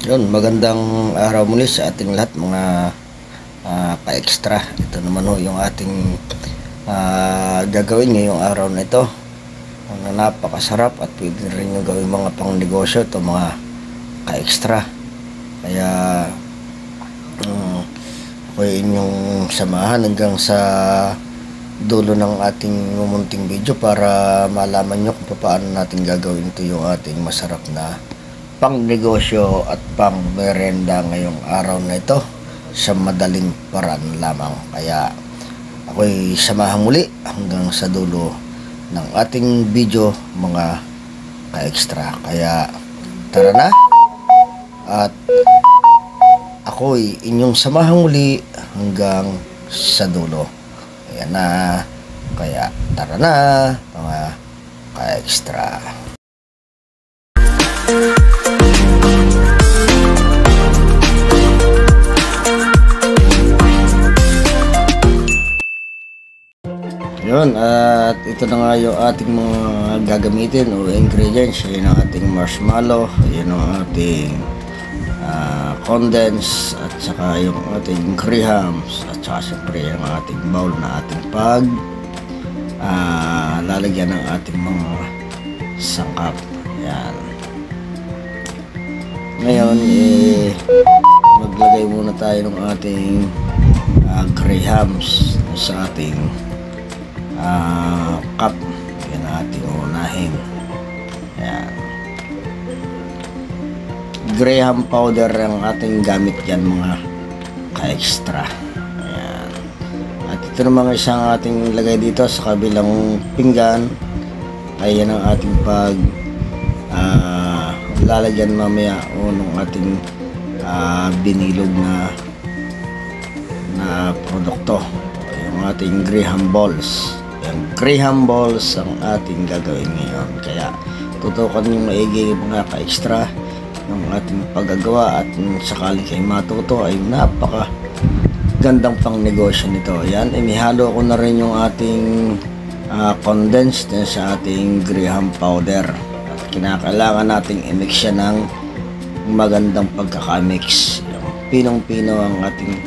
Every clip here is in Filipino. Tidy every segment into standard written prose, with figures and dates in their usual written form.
Yun, magandang araw muli sa ating lahat mga ka-extra. Ito naman ho yung ating gagawin ngayong araw na ito. Ang napakasarap at pwede rin yung gawin mga pang negosyo ito mga ka-extra. Kaya ako'y inyong samahan hanggang sa dulo ng ating mumunting video para malaman nyo kung paano natin gagawin ito yung ating masarap na pang negosyo at pang merenda ngayong araw na ito sa madaling paraan lamang. Kaya ako'y samahan muli hanggang sa dulo ng ating video mga ka-extra. Kaya tara na at ako'y inyong samahan muli hanggang sa dulo. Ayan na. Kaya tara na mga ka-extra. Yun, at ito na nga yung ating mga gagamitin o ingredients. Yun ang ating marshmallow, yun ang ating condense, at saka yung ating grahams, at saka siyempre yung ating bowl na ating lalagyan ng ating mga sangkap. Yan. Ngayon, maglagay muna tayo ng ating grahams sa ating cup. Yan ating unahin. Yan. Graham powder ang ating gamit yan mga ka-extra. Yan. At ito naman isang ating lagay dito sa kabilang pinggan ay yan ang ating lalagyan mamaya o nung ating binilog na produkto, yung ating graham balls. Yung graham balls ang ating gagawin ngayon. Kaya tutukan nyo maigi mga ka-extra yung ating paggagawa, at sakaling kayo matuto ay napaka gandang pang negosyo nito. Yan, inihalo ko na rin yung ating condensed sa ating graham powder, at kinakailangan nating i-mix siya ng magandang pagkakamix. Yung pinong-pino ang ating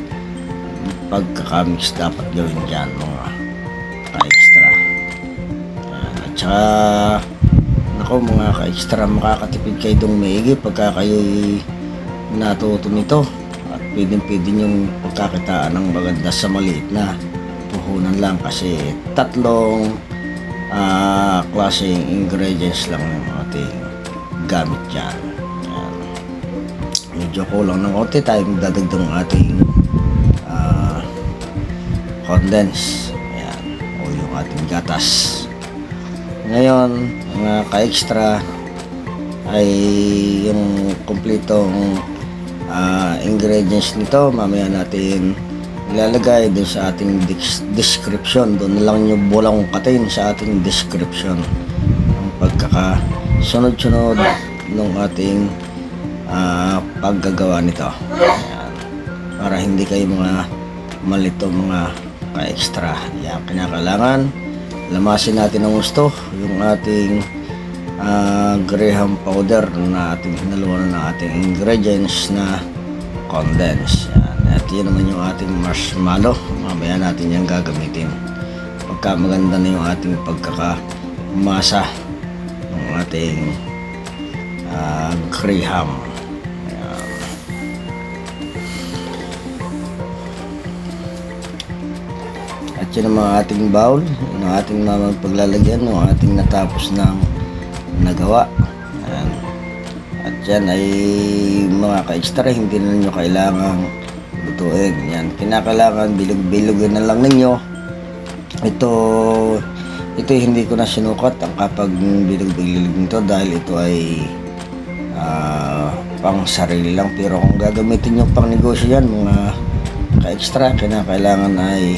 pagkakamix dapat gawin dyan mga ka-extra. At saka nako mga ka-extra, makakatipid kayo dong maigi pagka kayo'y natuto nito, at pwede yung pagkakitaan ng maganda sa maliit na puhunan lang, kasi tatlong klaseng ingredients lang yung ating gamit dyan. Ayan. Medyo kulang ng konti tayo magdadagdag ng ating condense. Ayan. O yung ating gatas. Ngayon mga ka-extra ay yung kumpletong ingredients nito mamaya natin ilalagay doon sa ating description. Doon na lang nyo bulang katin sa ating description ang pagkakasunod-sunod ng ating paggagawa nito. Ayan. Para hindi kayo mga malito mga ka-extra. Yan, kinakailangan lamasin natin ng gusto yung ating graham powder na ating hinaluan ng ating ingredients na condense. Yan. At yun naman yung ating marshmallow, mamaya natin yung gagamitin pagka maganda na yung ating pagkakamasa ng ating graham. At yun ang mga ating bowl, yung ating paglalagyan ng ating natapos ng nagawa. Ayan. At yan ay mga ka-extra, hindi na nyo kailangang lutuin. Yan, kinakailangan bilog-bilogin na lang ninyo. Ito hindi ko na sinukat ang kapag bilog-bilog nito dahil ito ay pang sarili lang. Pero kung gagamitin nyo pang negosyo yan mga ka-extra, kinakailangan ay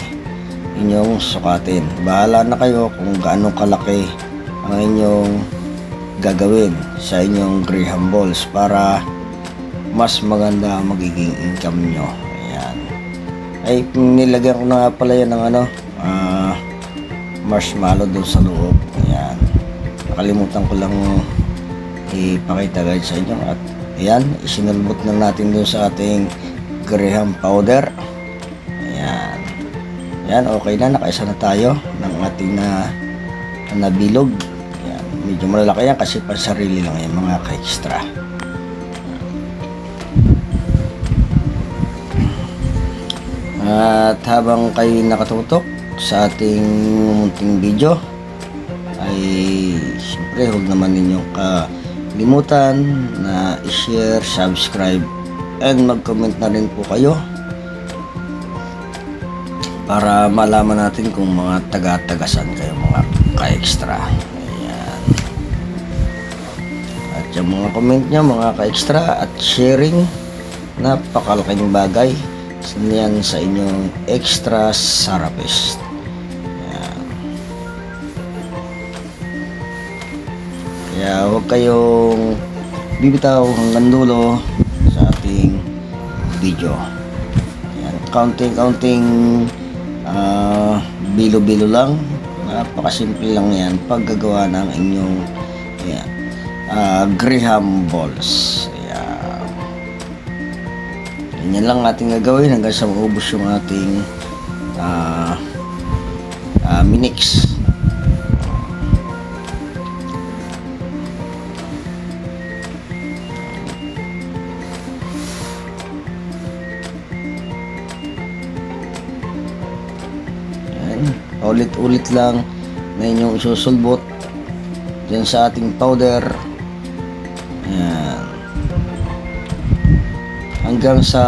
inyong sukatin. Bahala na kayo kung gaano kalaki ang inyong gagawin sa inyong graham balls para mas maganda ang magiging income nyo. Ayan. Ay nilagyan ko na nga pala yan ng marshmallow doon sa loob. Ayan. Nakalimutan ko lang ipakita guys sa inyo, at Ayan, isinulbot na natin dun sa ating Graham powder. Ayan. Ayan, okay na. Nakaisa na tayo ng ating na bilog. Ayan. Medyo malalaki yan kasi pansarili lang yan mga ka-extra. At habang kayo nakatutok sa ating munting video, ay siyempre huwag naman ninyong kalimutan na i-share, subscribe, and mag-comment na rin po kayo para malaman natin kung mga taga-tagasan kayo mga ka-extra. Ayan. At yung mga comment nyo mga ka-extra at sharing, napakalaking bagay yan sa inyong extra sarapist. Ayan. Kaya huwag kayong bibitaw hanggang dulo sa ating video. Ayan. Counting bilo-bilo lang. Napakasimple lang yan paggagawa ng inyong Graham balls. Yan lang ating gagawin hanggang sa maubos yung ating minix. Ulit-ulit lang na inyong isusulbot dyan sa ating powder. Ayan. Hanggang sa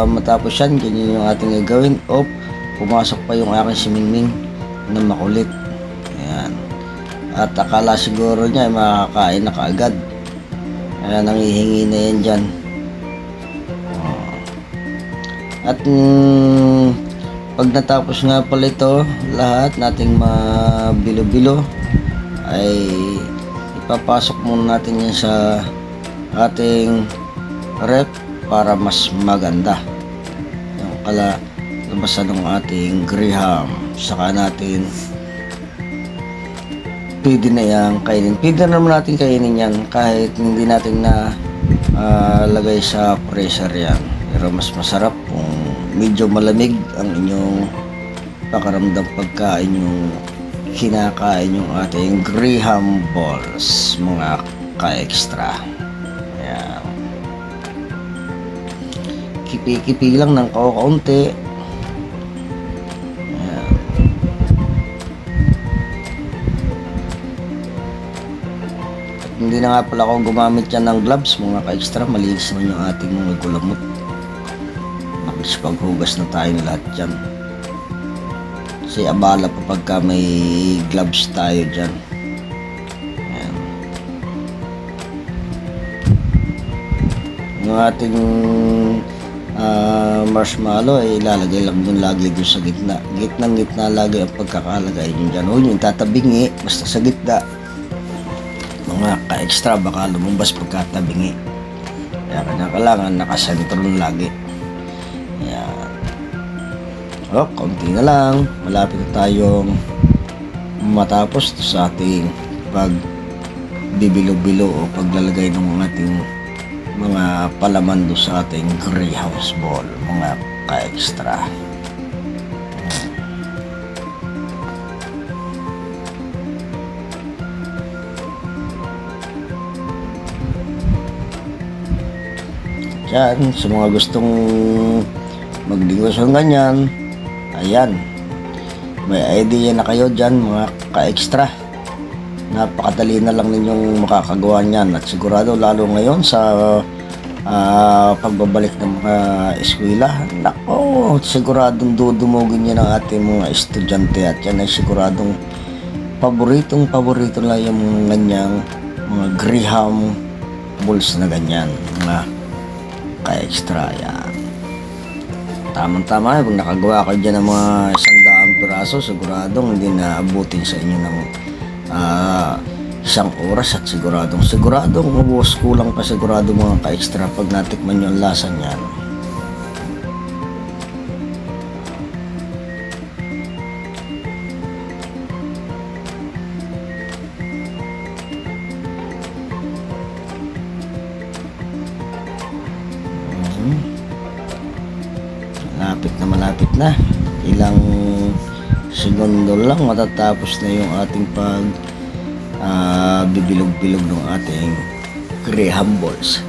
matapos yan, ganyan yung ating gagawin. Pumasok pa yung aking simingming na makulit. Ayan. At akala siguro niya ay makakain na kaagad. Ayan, nangihingi na yan dyan. At pag natapos nga pala ito, lahat nating mabilo-bilo ay ipapasok muna natin yan sa ating rep para mas maganda yung kalabasan ng ating Graham. Saka natin pwede na yan kainin. Pwede na naman natin kainin yan kahit hindi natin na lagay sa freezer yan. Pero mas masarap kung medyo malamig ang inyong pakaramdam pagkain yung kinakain yung ating Graham balls mga ka-extra. Ayan. Kipi-kipi lang ng kaunti. Ayan. At hindi na nga pala ako gumamit yan ng gloves mga ka-extra. Malinis naman yung ating mga gulamot. Nakis paghugas na tayo lahat dyan. Kasi abala pa pagka may gloves tayo dyan. Ayan. Yung ating marshmallow ay ilalagay lang dun lagi dun sa gitna. Gitna lagi ang pagkakalagay nyo dyan. Huwag nyo tatabingi basta sa gitna. Mga ka-extra baka lumabas pagkatabingi. Kaya kailangan nakasentro lagi. Ayan. Konti na lang. Malapit na tayong matapos to sa ating pagbibilo-bilo o paglalagay ng ating mga palaman do sa ating Graham ball mga ka-extra. Yan, sa mga gustong maglingos ng ganyan, ayan, may idea na kayo dyan mga ka-extra. Napakadali na lang ninyong makakagawa niyan at sigurado lalo ngayon sa pagbabalik ng mga eskwela, nako, siguradong dudumugin niya ng ating mga estudyante at yan ay siguradong paborito lang yung ganyang mga Graham balls na ganyan mga ka-extra. Yan, tamang-tama pag nakagawa kayo dyan ng mga 100 piraso, siguradong hindi na abutin sa inyo ng 1 oras at siguradong mabuhos kulang pa sigurado mga ka-extra pag natikman nyo ang lasa niyan. Malapit na. Ilang segundo lang matatapos na yung ating bibilog-bilog ng ating Graham balls.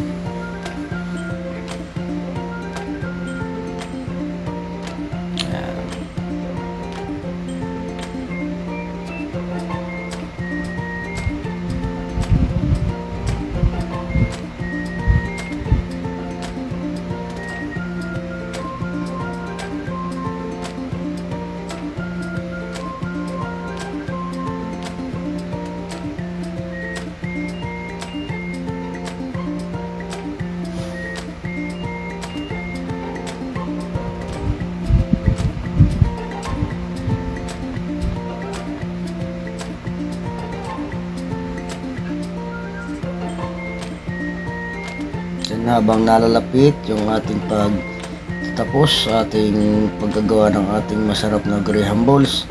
Habang nalalapit yung ating pagtatapos sa ating paggagawa ng ating masarap na Graham balls,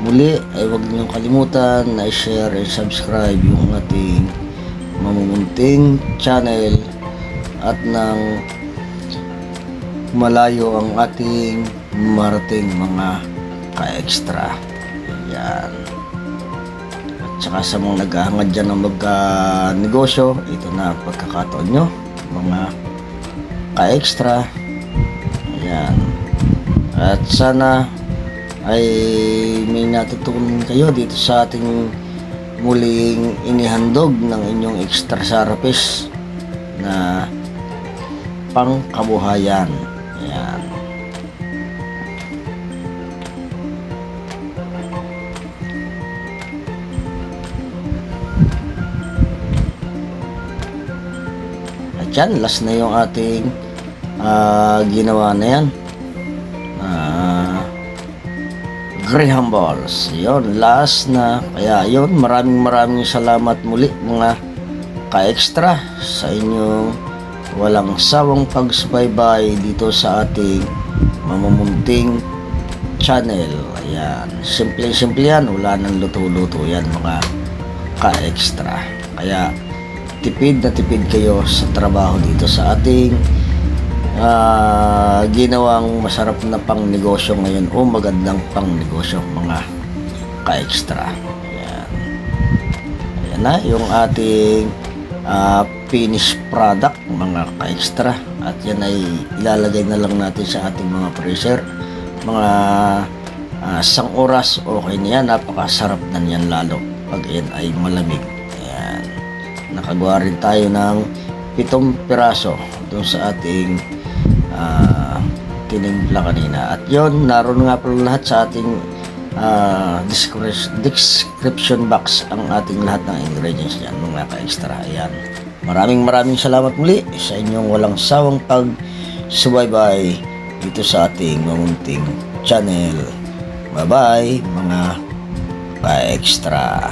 muli ay huwag niyong kalimutan na i-share and subscribe yung ating mamumunting channel at nang malayo ang ating marating mga ka-extra. Ayan. At saka sa mga naghahangad dyan ng magka-negosyo, ito na ang pagkakataon nyo, mga ka-extra. Ayan. At sana ay may natutunan kayo dito sa ating muling inihandog ng inyong extra sarapis na pangkabuhayan. Ayan. Yan, last na yung ating ginawa na yan, Graham balls. Yun, last na. Kaya yun, maraming salamat muli mga ka-extra sa inyong walang sawang pagsubaybay dito sa ating mamumunting channel. Ayan, simple yan, wala nang luto-luto yan mga ka-extra. Kaya tipid na tipid kayo sa trabaho dito sa ating ginawang masarap na pang negosyo ngayon o magandang pang negosyo mga ka-extra. Ayan. Ayan na yung ating finished product mga ka-extra, at yan ay ilalagay na lang natin sa ating mga freezer. Mga 1 oras okay na yan, napakasarap na yan lalo pag yan ay malamig. Nakagawa rin tayo ng 7 piraso doon sa ating tinimpla kanina. At yon, naroon nga pala lahat sa ating description box ang ating lahat ng ingredients yan mga ka-extra. Ayan. Maraming salamat muli sa inyong walang sawang pagsubaybay dito sa ating mamunting channel. Bye bye mga ka-extra.